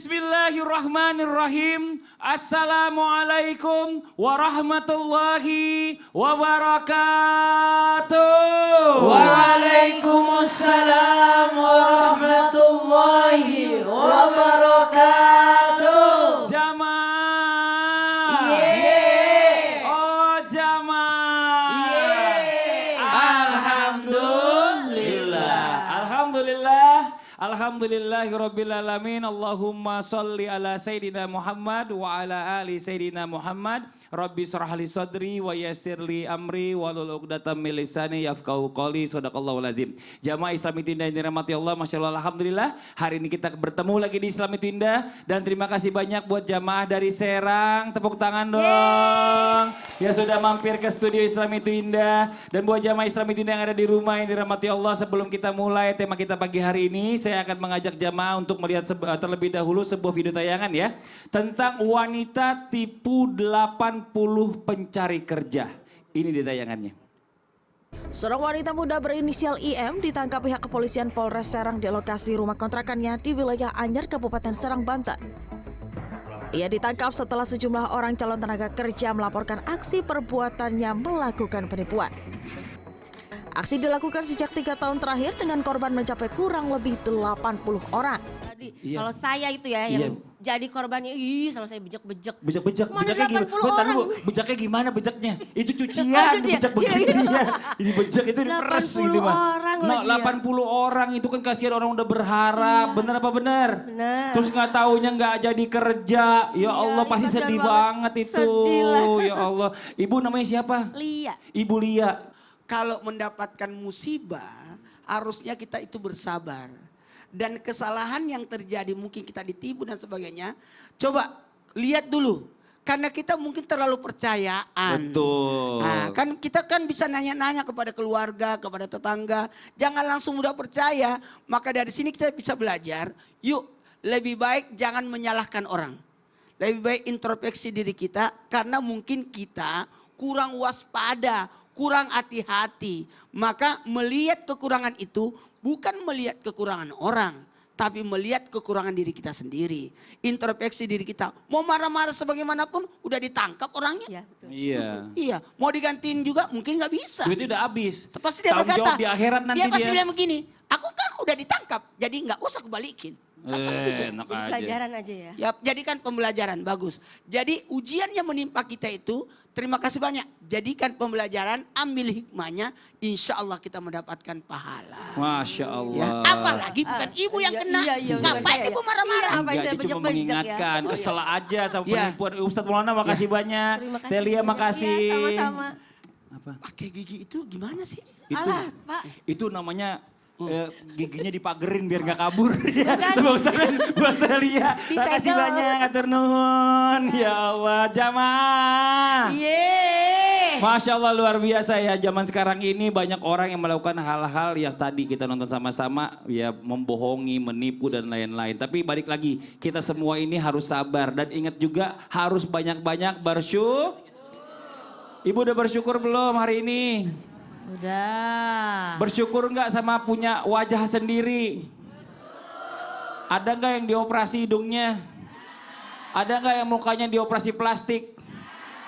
Bismillahirrahmanirrahim. Assalamualaikum warahmatullahi wabarakatuh. Waalaikumsalam warahmatullahi wabarakatuh. Jamaah. Yeay. Oh jamaah. Yeay. Alhamdulillah. Alhamdulillah. Alhamdulillahirabbil alamin. Allahumma sholli ala sayidina Muhammad wa ala ali sayidina Muhammad. Rabbi shrah li sadri wa yassir li amri wahlul 'uqdatam min lisani yafqahu qawli. Shadaqallahul azim. Jamaah Islam Itu Indah yang dirahmati Allah, masyaallah alhamdulillah. Hari ini kita bertemu lagi di Islam Itu Indah dan terima kasih banyak buat jamaah dari Serang. Tepuk tangan dong. Ya sudah mampir ke studio Islam Itu Indah, dan buat jamaah Islam Itu Indah yang ada di rumah yang dirahmati Allah, sebelum kita mulai tema kita pagi hari ini, saya akan mengajak jamaah untuk melihat terlebih dahulu sebuah video tayangan ya tentang wanita tipu 80 pencari kerja. Ini di tayangannya. Seorang wanita muda berinisial IM ditangkap pihak kepolisian Polres Serang di lokasi rumah kontrakannya di wilayah Anyer, Kabupaten Serang, Banten. Ia ditangkap setelah sejumlah orang calon tenaga kerja melaporkan aksi perbuatannya melakukan penipuan. Aksi dilakukan sejak 3 tahun terakhir dengan korban mencapai kurang lebih 80 orang. Iya. Kalau saya itu ya yang jadi korbannya, sama saya bejek-bejek. Bejek-bejek, Mana bejaknya 80 gimana? orang? Bejaknya gimana bejaknya? Itu Oh, cucian, cucian. bejak begitu Iya. ya. Ini bejak itu diperes 80 ini mah. orang Nah, lagi ya. 80 orang itu kan kasihan orang udah berharap. Iya. Bener apa bener? Bener. Terus nggak taunya nggak jadi kerja. Ya Iya, Allah pasti kasihan sedih banget. banget itu. Sedih lah. Ya Allah. Ibu namanya siapa? Lia. Ibu Lia. Kalau mendapatkan musibah, harusnya kita itu bersabar. Dan kesalahan yang terjadi mungkin kita ditipu dan sebagainya. Coba lihat dulu. Karena kita mungkin terlalu percayaan. Betul. Nah, kan kita kan bisa nanya-nanya kepada keluarga, kepada tetangga. Jangan langsung mudah percaya. Maka dari sini kita bisa belajar. Yuk lebih baik jangan menyalahkan orang. Lebih baik introspeksi diri kita. Karena mungkin kita kurang waspada, kurang hati-hati. Maka melihat kekurangan itu bukan melihat kekurangan orang, tapi melihat kekurangan diri kita sendiri. Introspeksi diri kita. Mau marah-marah sebagaimanapun udah ditangkap orangnya. Iya, betul. Iya. Iya, mau digantiin juga mungkin nggak bisa. Duitnya udah habis. Pasti dia Tanggung berkata, jawab di akhirat nanti dia pasti dia. bilang begini, aku kan udah ditangkap, jadi nggak usah kebalikin. Kan pasti gitu. Enak Jadi aja. pelajaran aja ya. Ya, jadikan pembelajaran, bagus. Jadi ujian yang menimpa kita itu, terima kasih banyak. Jadikan pembelajaran, ambil hikmahnya, insya Allah kita mendapatkan pahala. Masya Ya, Allah. apalagi bukan ibu yang Iya, kena. iya, Ngapain iya. ibu marah-marah? Iya. Enggak, Saya dia cuma bejek-bejek ya. mengingatkan, Oh, kesel aja sama Iya. penipuan. Ustadz Maulana makasih banyak. Terima kasih. Telia banyak. makasih. Iya, sama-sama. Apa? Pakai gigi itu gimana sih? Itu, Alah, Pak. itu namanya giginya dipagerin biar gak kabur. Ya, Bukan. tepuk tangan buat Telia. Disegel. Makasih banyak, atur nuhun. Ya Allah, jamaah. Yeay. Masya Allah luar biasa ya, zaman sekarang ini banyak orang yang melakukan hal-hal yang tadi kita nonton sama-sama, ya membohongi, menipu dan lain-lain. Tapi balik lagi, kita semua ini harus sabar dan ingat juga harus banyak-banyak bersyukur. Ibu udah bersyukur belum hari ini? Udah. Bersyukur nggak sama punya wajah sendiri? Ada nggak yang dioperasi hidungnya? Ada nggak yang mukanya dioperasi plastik?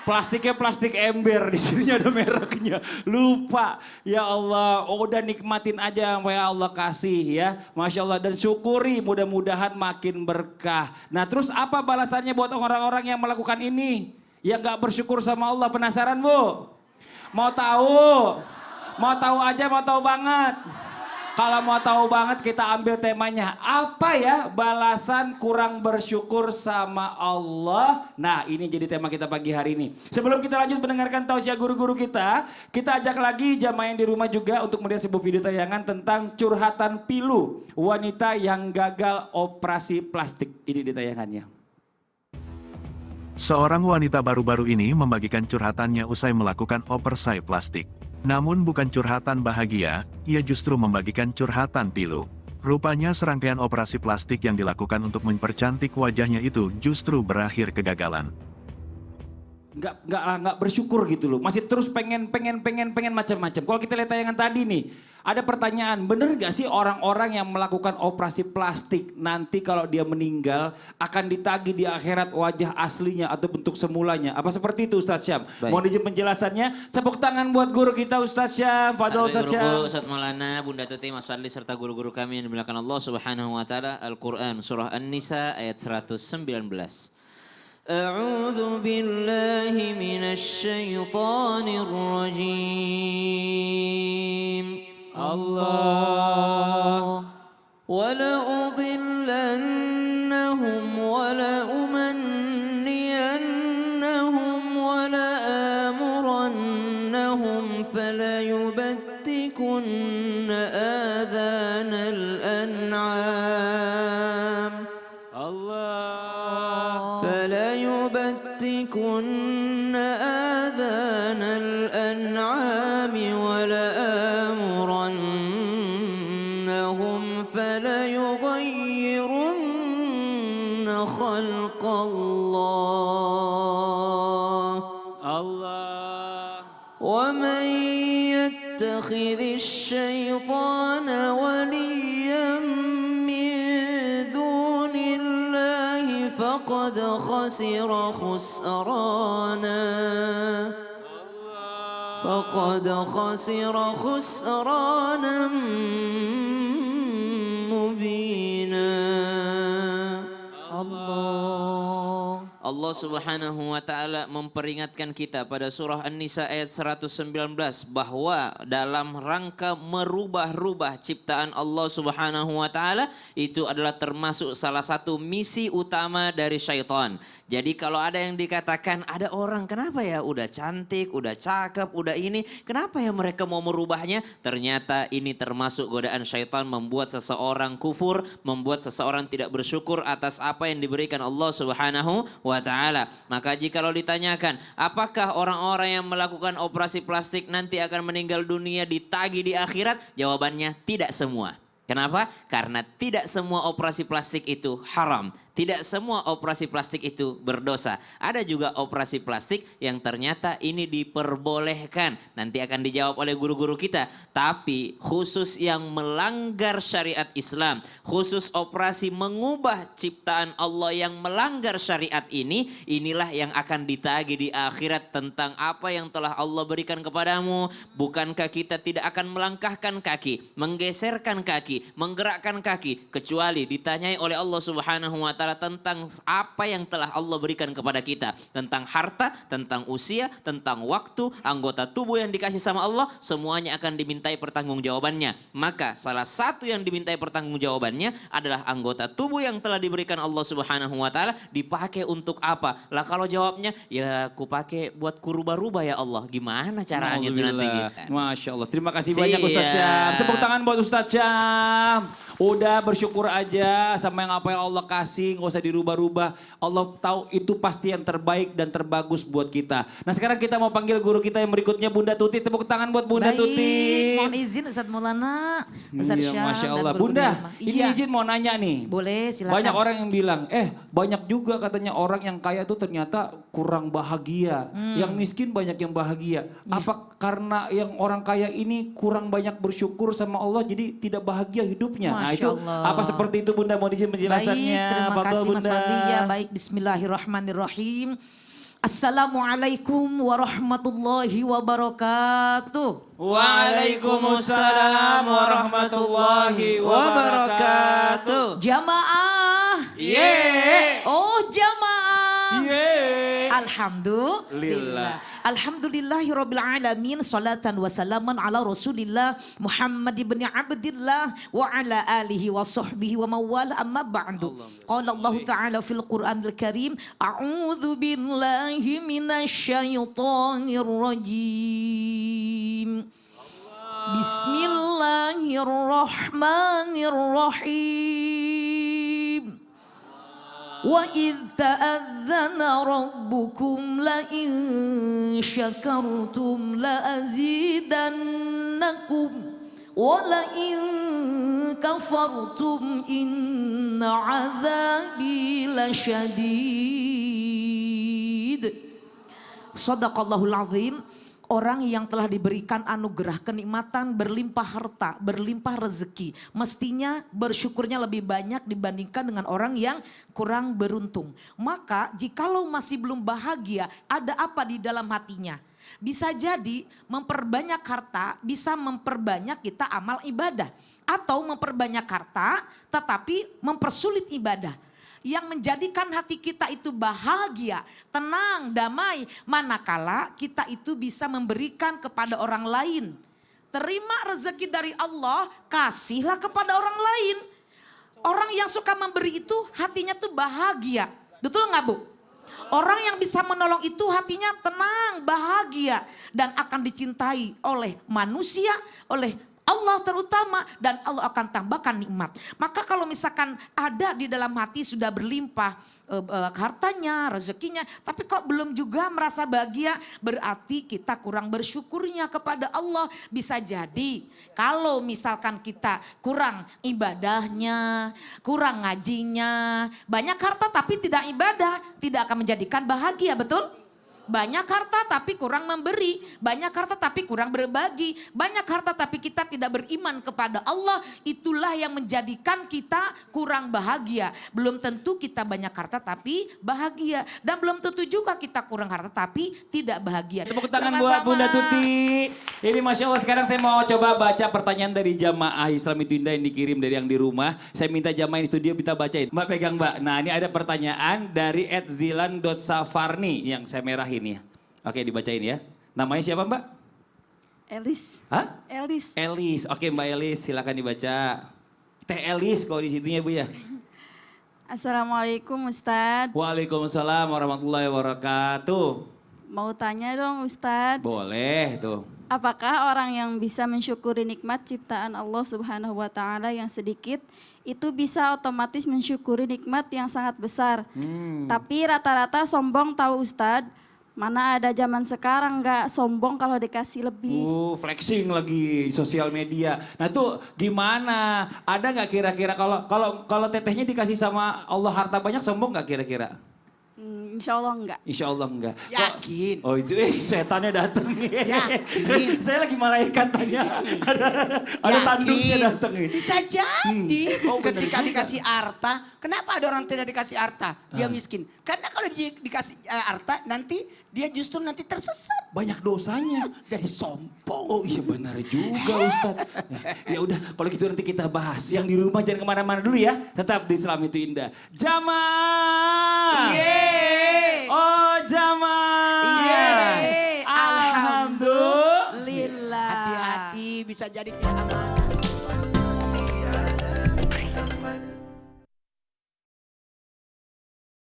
Plastiknya plastik ember, di sini ada mereknya. Lupa, ya Allah, udah nikmatin aja apa yang Allah kasih ya. Masya Allah, dan syukuri, mudah-mudahan makin berkah. Nah terus apa balasannya buat orang-orang yang melakukan ini? Yang gak bersyukur sama Allah, penasaran Bu? Mau tahu? Mau tahu aja, mau tahu banget? Kalau mau tahu banget kita ambil temanya. Apa ya balasan kurang bersyukur sama Allah? Nah ini jadi tema kita pagi hari ini. Sebelum kita lanjut mendengarkan tausiah guru-guru kita ajak lagi jamaah yang di rumah juga untuk melihat sebuah video tayangan tentang curhatan pilu wanita yang gagal operasi plastik. Ini di tayangannya. Seorang wanita baru-baru ini membagikan curhatannya usai melakukan operasi plastik. Namun bukan curhatan bahagia, ia justru membagikan curhatan pilu. Rupanya serangkaian operasi plastik yang dilakukan untuk mempercantik wajahnya itu justru berakhir kegagalan. Nggak bersyukur gitu loh. Masih terus pengen macam-macam. Kalau kita lihat tayangan tadi nih, Ada pertanyaan, benar gak sih orang-orang yang melakukan operasi plastik nanti kalau dia meninggal akan ditagih di akhirat wajah aslinya atau bentuk semulanya? Apa seperti itu Ustadz Syam? Mohon izin penjelasannya. Tepuk tangan buat guru kita Ustadz Syam. Fadol Ustadz Syam. Ustadz Maulana, Bunda Tuti, Mas Fadli serta guru-guru kami yang dimuliakan Allah Subhanahu wa taala. Al-Qur'an surah An-Nisa ayat 119. A'udzu billahi minasy syaithanir rajim. Allah ولأضلنهم ولأمنينهم ولآمرنهم فليبتكن آذان الأنعام فليبتكن آذان الأنعام ولآمرنهم فليغيرن خلق الله ومن يتخذ الشيطان وليا من دون الله فقد خسر خسرانا مبينا. Allah Subhanahu wa taala memperingatkan kita pada surah An-Nisa ayat 119 bahwa dalam rangka merubah-rubah ciptaan Allah Subhanahu wa taala itu adalah termasuk salah satu misi utama dari syaitan. Jadi kalau ada yang dikatakan ada orang kenapa ya udah cantik, udah cakep, udah ini, kenapa ya mereka mau merubahnya? Ternyata ini termasuk godaan syaitan membuat seseorang kufur, membuat seseorang tidak bersyukur atas apa yang diberikan Allah Subhanahu wa taala. Maka jikalau ditanyakan, apakah orang-orang yang melakukan operasi plastik nanti akan meninggal dunia ditagih di akhirat? Jawabannya tidak semua. Kenapa? Karena tidak semua operasi plastik itu haram. Tidak semua operasi plastik itu berdosa. Ada juga operasi plastik yang ternyata ini diperbolehkan. Nanti akan dijawab oleh guru-guru kita. Tapi khusus yang melanggar syariat Islam, khusus operasi mengubah ciptaan Allah yang melanggar syariat ini, inilah yang akan ditagih di akhirat tentang apa yang telah Allah berikan kepadamu. Bukankah kita tidak akan melangkahkan kaki, menggeserkan kaki, menggerakkan kaki, kecuali ditanyai oleh Allah Subhanahu wa taala tentang apa yang telah Allah berikan kepada kita, tentang harta, tentang usia, tentang waktu, anggota tubuh yang dikasih sama Allah, semuanya akan dimintai pertanggungjawabannya. Maka salah satu yang dimintai pertanggungjawabannya adalah anggota tubuh yang telah diberikan Allah Subhanahu wa taala dipakai untuk apa? Lah kalau jawabnya ya aku pakai buat kurubah-rubah ya Allah. Gimana caranya itu nanti? Masya Allah. Terima kasih banyak Ustadz Syam. Tepuk tangan buat Ustadz Syam. Udah bersyukur aja sama yang apa yang Allah kasih, nggak usah dirubah-rubah. Allah tahu itu pasti yang terbaik dan terbagus buat kita. Nah sekarang kita mau panggil guru kita yang berikutnya, Bunda Tuti. Tepuk tangan buat Bunda Tuti. Mohon izin Ustadz Maulana, Ustadz Syam, Masya dan Allah. guru-guru Bunda, di rumah. ini Iya. izin mau nanya nih. Boleh, silakan. Banyak orang yang bilang, banyak juga katanya orang yang kaya tuh ternyata kurang bahagia. Yang miskin banyak yang bahagia. Apa karena yang orang kaya ini kurang banyak bersyukur sama Allah jadi tidak bahagia hidupnya? Nah Masya itu Allah. apa seperti itu Bunda? Mau izin penjelasannya? Baik, terima Fadhol, kasih Mas Bunda. Fadli. Ya, baik, bismillahirrahmanirrahim. Assalamualaikum warahmatullahi wabarakatuh. Waalaikumsalam warahmatullahi wabarakatuh. Jamaah. Yeay. Oh jamaah. Yeay. Alhamdulillah. Alhamdulillahirabbil alamin, salatan wa salaman ala Rasulillah Muhammad ibn Abdillah wa ala alihi wa sahbihi wa mawala, amma ba'du. Qala Allah Ta'ala fil Qur'anil Karim, a'udzu billahi minasy syaithanir rajim. Bismillahirrahmanirrahim. Wa idh ta'adzana rabbukum la in syakartum la azidannakum wa la in kafartum inna azabi lasyadid. Shadaqallahul azim. Orang yang telah diberikan anugerah kenikmatan, berlimpah harta, berlimpah rezeki, mestinya bersyukurnya lebih banyak dibandingkan dengan orang yang kurang beruntung. Maka jikalau masih belum bahagia, ada apa di dalam hatinya? Bisa jadi memperbanyak harta bisa memperbanyak kita amal ibadah. Atau memperbanyak harta tetapi mempersulit ibadah. Yang menjadikan hati kita itu bahagia, tenang, damai. Manakala kita itu bisa memberikan kepada orang lain. Terima rezeki dari Allah, kasihlah kepada orang lain. Orang yang suka memberi itu hatinya tuh bahagia. Betul nggak Bu? Orang yang bisa menolong itu hatinya tenang, bahagia. Dan akan dicintai oleh manusia, oleh Allah terutama, dan Allah akan tambahkan nikmat. Maka kalau misalkan ada di dalam hati sudah berlimpah hartanya, rezekinya, tapi kok belum juga merasa bahagia, berarti kita kurang bersyukurnya kepada Allah. Bisa jadi kalau misalkan kita kurang ibadahnya, kurang ngajinya, banyak harta tapi tidak ibadah, tidak akan menjadikan bahagia, betul? Banyak harta tapi kurang memberi, banyak harta tapi kurang berbagi, banyak harta tapi kita tidak beriman kepada Allah, itulah yang menjadikan kita kurang bahagia. Belum tentu kita banyak harta tapi bahagia, dan belum tentu juga kita kurang harta tapi tidak bahagia. Tepuk tangan buat Bunda Tuti. Ini Masya Allah, sekarang saya mau coba baca pertanyaan dari jamaah Islam itu Indah yang dikirim dari yang di rumah. Saya minta jamaah di studio kita bacain. Mbak pegang Mbak. Nah ini ada pertanyaan dari @zilan.safarni yang saya merahin ya. Oke dibacain ya. Namanya siapa Mbak? Elis. Hah? Elis. Elis. Oke Mbak Elis silakan dibaca. Teh Elis kalau di situnya Bu ya. Assalamualaikum Ustadz. Waalaikumsalam warahmatullahi wabarakatuh. Mau tanya dong Ustadz. Boleh tuh. Apakah orang yang bisa mensyukuri nikmat ciptaan Allah Subhanahu wa Ta'ala yang sedikit itu bisa otomatis mensyukuri nikmat yang sangat besar? Tapi rata-rata sombong tahu Ustadz. Mana ada zaman sekarang nggak sombong kalau dikasih lebih. Flexing lagi di sosial media. Nah itu gimana? Ada nggak kira-kira kalau tetehnya dikasih sama Allah harta banyak sombong nggak kira-kira? Insya Allah enggak. Insya Allah enggak. Yakin. Oh itu setannya datang nih. Yakin. Saya lagi malaikat tanya. Ada tanduknya datang nih. Bisa jadi Oh, bener ketika juga. dikasih harta, kenapa ada orang tidak dikasih harta? Dia miskin. Karena kalau dia dikasih harta nanti dia justru nanti tersesat. Banyak dosanya. Dari sombong. Oh iya benar juga Ustadz. Ya udah kalau gitu nanti kita bahas. Yang di rumah jangan kemana-mana dulu ya. Tetap di Islam itu Indah. Jamaah. Yeay. Oh jamaah. Yeay. Alhamdulillah. Lillah. Hati-hati bisa jadi tidak aman.